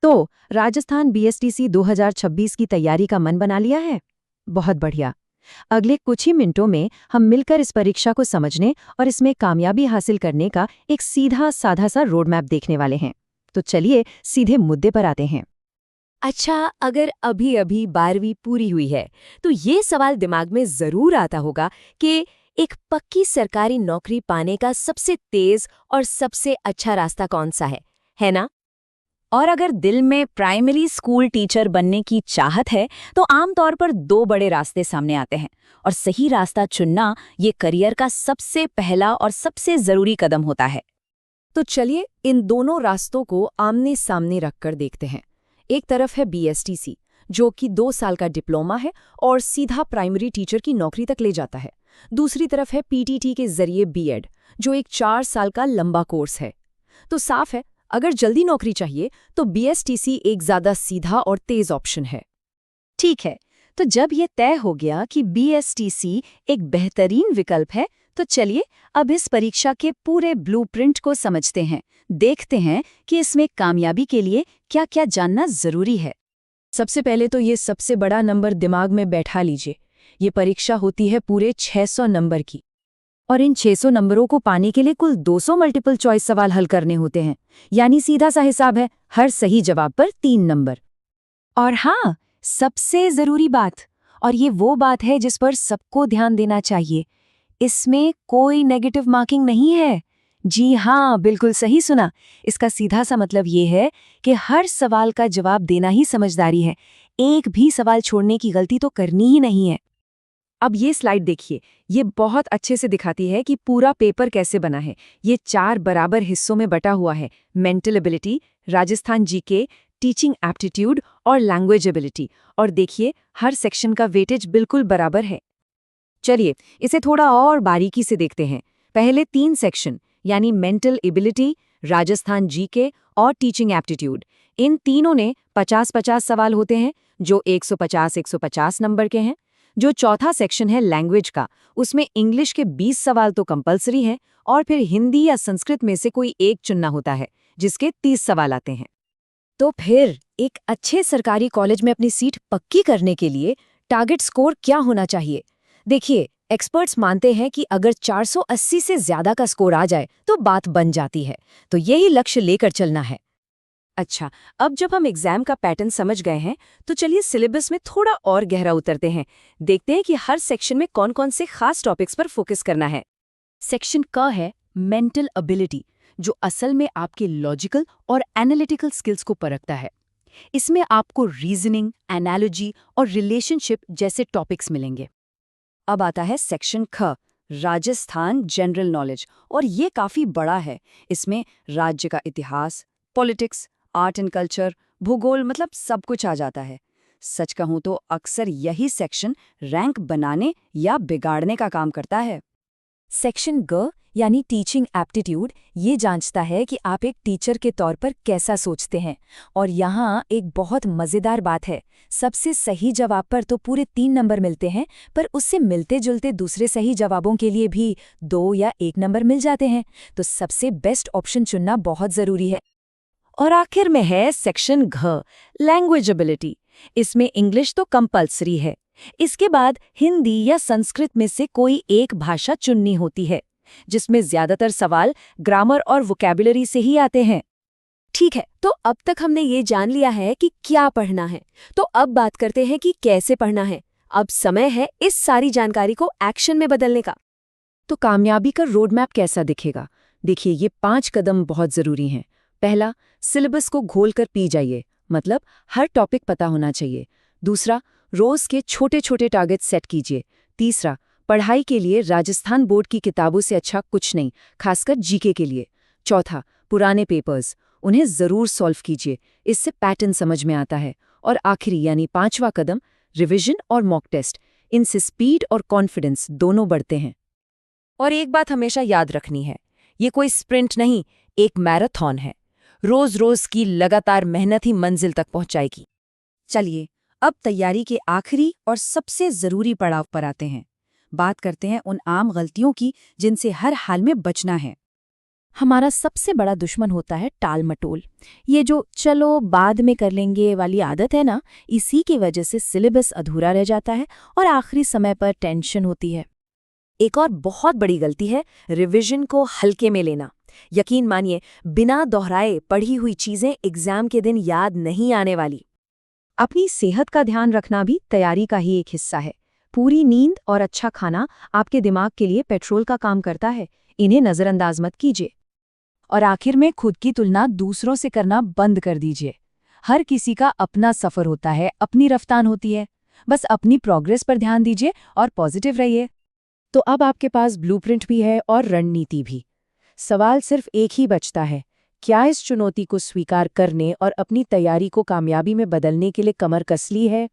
तो राजस्थान बीएसटीसी 2026 की तैयारी का मन बना लिया है? बहुत बढ़िया। अगले कुछ ही मिनटों में हम मिलकर इस परीक्षा को समझने और इसमें कामयाबी हासिल करने का एक सीधा साधा सा रोड मैप देखने वाले हैं। तो चलिए सीधे मुद्दे पर आते हैं। अच्छा, अगर अभी अभी 12वीं पूरी हुई है तो ये सवाल दिमाग में जरूर आता होगा कि एक पक्की सरकारी नौकरी पाने का सबसे तेज और सबसे अच्छा रास्ता कौन सा है ना? और अगर दिल में प्राइमरी स्कूल टीचर बनने की चाहत है तो आमतौर पर दो बड़े रास्ते सामने आते हैं, और सही रास्ता चुनना ये करियर का सबसे पहला और सबसे जरूरी कदम होता है। तो चलिए इन दोनों रास्तों को आमने सामने रखकर देखते हैं। एक तरफ है बीएसटीसी, जो कि 2 साल का डिप्लोमा है और सीधा प्राइमरी टीचर की नौकरी तक ले जाता है। दूसरी तरफ है पीटीटी के जरिए बीएड, जो एक 4 साल का लंबा कोर्स है। तो साफ है, अगर जल्दी नौकरी चाहिए तो बीएसटीसी एक ज्यादा सीधा और तेज ऑप्शन है। ठीक है, तो जब ये तय हो गया कि बीएसटीसी एक बेहतरीन विकल्प है, तो चलिए अब इस परीक्षा के पूरे ब्लूप्रिंट को समझते हैं। देखते हैं कि इसमें कामयाबी के लिए क्या-क्या जानना जरूरी है। सबसे पहले तो ये सबसे बड़ा नंबर दिमाग में बैठा लीजिए। ये परीक्षा होती है पूरे 600 नंबर की, और इन 600 नंबरों को पाने के लिए कुल 200 मल्टीपल चॉइस सवाल हल करने होते हैं। यानी सीधा सा हिसाब है, हर सही जवाब पर 3 नंबर। और हाँ, सबसे जरूरी बात, और ये वो बात है जिस पर सबको ध्यान देना चाहिए, इसमें कोई नेगेटिव मार्किंग नहीं है। जी हाँ, बिल्कुल सही सुना। इसका सीधा सा मतलब ये है कि हर सवाल का जवाब देना ही समझदारी है। एक भी सवाल छोड़ने की गलती तो करनी ही नहीं है। अब ये स्लाइड देखिए, ये बहुत अच्छे से दिखाती है कि पूरा पेपर कैसे बना है। ये 4 बराबर हिस्सों में बटा हुआ है: mental ability, Rajasthan GK, teaching aptitude और लैंग्वेज एबिलिटी। और देखिए, हर सेक्शन का वेटेज बिल्कुल बराबर है। चलिए इसे थोड़ा और बारीकी से देखते हैं। पहले 3 सेक्शन यानी मेंटल एबिलिटी, राजस्थान जीके और टीचिंग एप्टीट्यूड, इन तीनों ने 50-50 सवाल होते हैं, जो 150-150 नंबर के हैं। जो चौथा सेक्शन है लैंग्वेज का, उसमें इंग्लिश के 20 सवाल तो कंपलसरी हैं, और फिर हिंदी या संस्कृत में से कोई एक चुनना होता है, जिसके 30 सवाल आते हैं। तो फिर एक अच्छे सरकारी कॉलेज में अपनी सीट पक्की करने के लिए टारगेट स्कोर क्या होना चाहिए? देखिए, एक्सपर्ट्स मानते हैं कि अगर 480 से ज्यादा का स्कोर आ जाए तो बात बन जाती है। तो यही लक्ष्य लेकर चलना है। अच्छा, अब जब हम एग्जाम का पैटर्न समझ गए हैं, तो चलिए सिलेबस में थोड़ा और गहरा उतरते हैं। देखते हैं कि हर सेक्शन में कौन-कौन से खास टॉपिक्स पर फोकस करना है। सेक्शन क है मेंटल एबिलिटी, जो असल में आपके लॉजिकल और एनालिटिकल स्किल्स को परखता है। इसमें आपको रीजनिंग, एनालॉजी और रिलेशनशिप जैसे टॉपिक्स मिलेंगे। अब आता है सेक्शन ख, राजस्थान जनरल नॉलेज, और ये काफी बड़ा है। इसमें राज्य का इतिहास, पॉलिटिक्स, आर्ट एंड कल्चर, भूगोल, मतलब सब कुछ आ जाता है। सच कहूं तो अक्सर यही सेक्शन रैंक बनाने या बिगाड़ने का काम करता है। सेक्शन ग यानी टीचिंग एप्टीट्यूड, ये जांचता है कि आप एक टीचर के तौर पर कैसा सोचते हैं। और यहाँ एक बहुत मज़ेदार बात है, सबसे सही जवाब पर तो पूरे 3 नंबर मिलते हैं, पर उससे मिलते जुलते दूसरे सही जवाबों के लिए भी 2 या 1 नंबर मिल जाते हैं। तो सबसे बेस्ट ऑप्शन चुनना बहुत ज़रूरी है। और आखिर में है सेक्शन घ, लैंग्वेज एबिलिटी। इसमें इंग्लिश तो कंपल्सरी है। इसके बाद हिंदी या संस्कृत में से कोई एक भाषा चुननी होती है, जिसमें ज्यादातर सवाल ग्रामर और वोकैबुलरी से ही आते हैं। ठीक है, तो अब तक हमने ये जान लिया है कि क्या पढ़ना है। तो अब बात करते हैं कि कैसे पढ़ना है। अब समय है इस सारी जानकारी को एक्शन में बदलने का। तो कामयाबी का रोड मैप कैसा दिखेगा? देखिए, ये 5 कदम बहुत जरूरी हैं। पहला, सिलेबस को घोल कर पी जाइए, मतलब हर टॉपिक पता होना चाहिए। दूसरा, रोज के छोटे छोटे टारगेट सेट कीजिए। तीसरा, पढ़ाई के लिए राजस्थान बोर्ड की किताबों से अच्छा कुछ नहीं, खासकर जीके के लिए। चौथा, पुराने पेपर्स, उन्हें जरूर सॉल्व कीजिए, इससे पैटर्न समझ में आता है। और आखिरी यानी 5वां कदम, रिवीजन और मॉक टेस्ट, इनसे स्पीड और कॉन्फिडेंस दोनों बढ़ते हैं। और एक बात हमेशा याद रखनी है, ये कोई स्प्रिंट नहीं, एक मैराथन है। रोज रोज की लगातार मेहनत ही मंजिल तक पहुंचाएगी। चलिए अब तैयारी के आखिरी और सबसे जरूरी पड़ाव पर आते हैं। बात करते हैं उन आम गलतियों की जिनसे हर हाल में बचना है। हमारा सबसे बड़ा दुश्मन होता है टाल मटोल। ये जो चलो बाद में कर लेंगे वाली आदत है ना, इसी की वजह से सिलेबस अधूरा रह जाता है और आखिरी समय पर टेंशन होती है। एक और बहुत बड़ी गलती है रिवीजन को हल्के में लेना। यकीन मानिए, बिना दोहराए पढ़ी हुई चीजें एग्जाम के दिन याद नहीं आने वाली। अपनी सेहत का ध्यान रखना भी तैयारी का ही एक हिस्सा है। पूरी नींद और अच्छा खाना आपके दिमाग के लिए पेट्रोल का काम करता है, इन्हें नज़रअंदाज मत कीजिए। और आखिर में खुद की तुलना दूसरों से करना बंद कर दीजिए। हर किसी का अपना सफ़र होता है, अपनी रफ्तार होती है। बस अपनी प्रोग्रेस पर ध्यान दीजिए और पॉजिटिव रहिए। तो अब आपके पास ब्लूप्रिंट भी है और रणनीति भी। सवाल सिर्फ एक ही बचता है, क्या इस चुनौती को स्वीकार करने और अपनी तैयारी को कामयाबी में बदलने के लिए कमर कस ली है?